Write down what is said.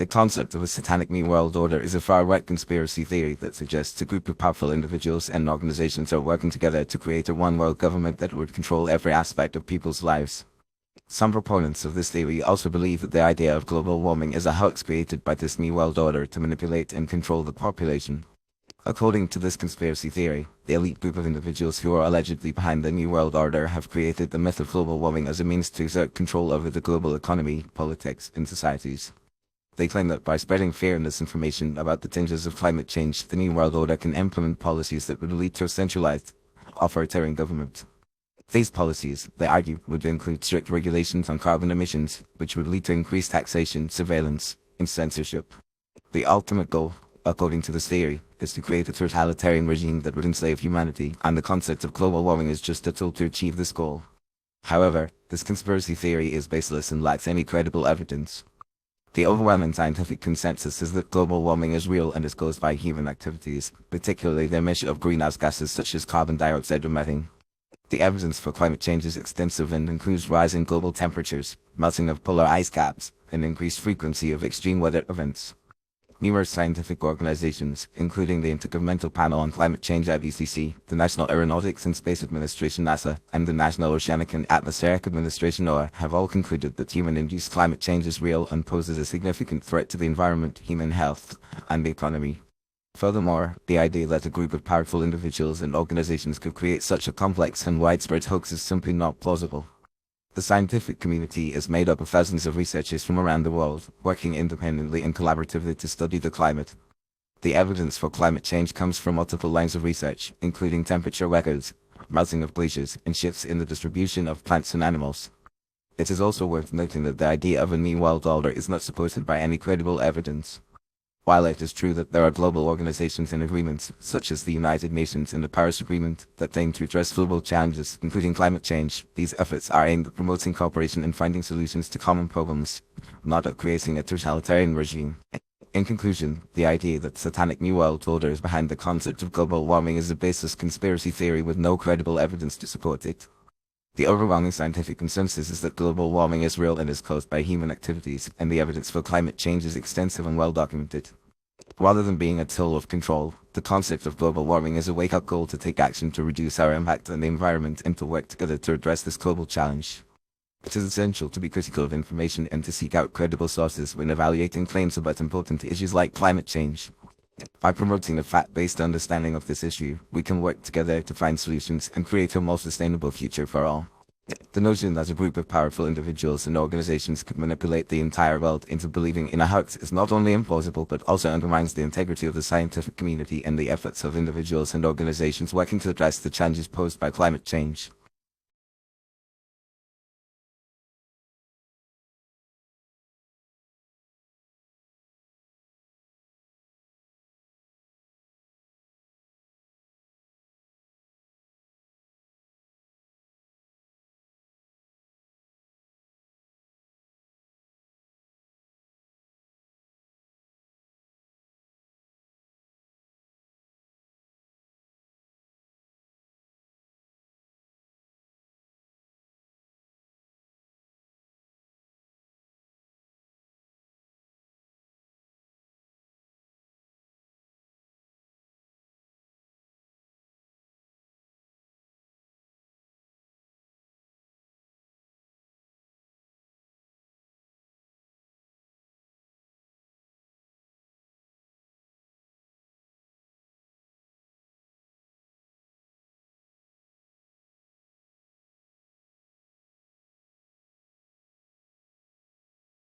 The concept of a satanic new world order is a far-right conspiracy theory that suggests a group of powerful individuals and organizations are working together to create a one-world government that would control every aspect of people's lives. Some proponents of this theory also believe that the idea of global warming is a hoax created by this new world order to manipulate and control the population. According to this conspiracy theory, the elite group of individuals who are allegedly behind the New World Order have created the myth of global warming as a means to exert control over the global economy, politics, and societies. They claim that by spreading fear and misinformation about the dangers of climate change, the New World Order can implement policies that would lead to a centralized, authoritarian government. These policies, they argue, would include strict regulations on carbon emissions, which would lead to increased taxation, surveillance, and censorship. The ultimate goal, according to this theory, is to create a totalitarian regime that would enslave humanity, and the concept of global warming is just a tool to achieve this goal. However, this conspiracy theory is baseless and lacks any credible evidence. The overwhelming scientific consensus is that global warming is real and is caused by human activities, particularly the emission of greenhouse gases such as carbon dioxide or methane. The evidence for climate change is extensive and includes rising global temperatures, melting of polar ice caps, and increased frequency of extreme weather events. Numerous scientific organizations, including the Intergovernmental Panel on Climate Change IPCC, the National Aeronautics and Space Administration NASA, and the National Oceanic and Atmospheric Administration NOAA, have all concluded that human-induced climate change is real and poses a significant threat to the environment, human health, and the economy. Furthermore, the idea that a group of powerful individuals and organizations could create such a complex and widespread hoax is simply not plausible. The scientific community is made up of thousands of researchers from around the world, working independently and collaboratively to study the climate. The evidence for climate change comes from multiple lines of research, including temperature records, melting of glaciers, and shifts in the distribution of plants and animals. It is also worth noting that the idea of a new world order is not supported by any credible evidence. While it is true that there are global organizations and agreements, such as the United Nations and the Paris Agreement, that aim to address global challenges, including climate change, these efforts are aimed at promoting cooperation and finding solutions to common problems, not at creating a totalitarian regime. In conclusion, the idea that the Satanic New World Order is behind the concept of global warming is a baseless conspiracy theory with no credible evidence to support it. The overwhelming scientific consensus is that global warming is real and is caused by human activities, and the evidence for climate change is extensive and well documented. Rather than being a tool of control, the concept of global warming is a wake-up call to take action to reduce our impact on the environment and to work together to address this global challenge. It is essential to be critical of information and to seek out credible sources when evaluating claims about important issues like climate change. By promoting a fact-based understanding of this issue, we can work together to find solutions and create a more sustainable future for all. The notion that a group of powerful individuals and organizations could manipulate the entire world into believing in a hoax is not only implausible but also undermines the integrity of the scientific community and the efforts of individuals and organizations working to address the challenges posed by climate change.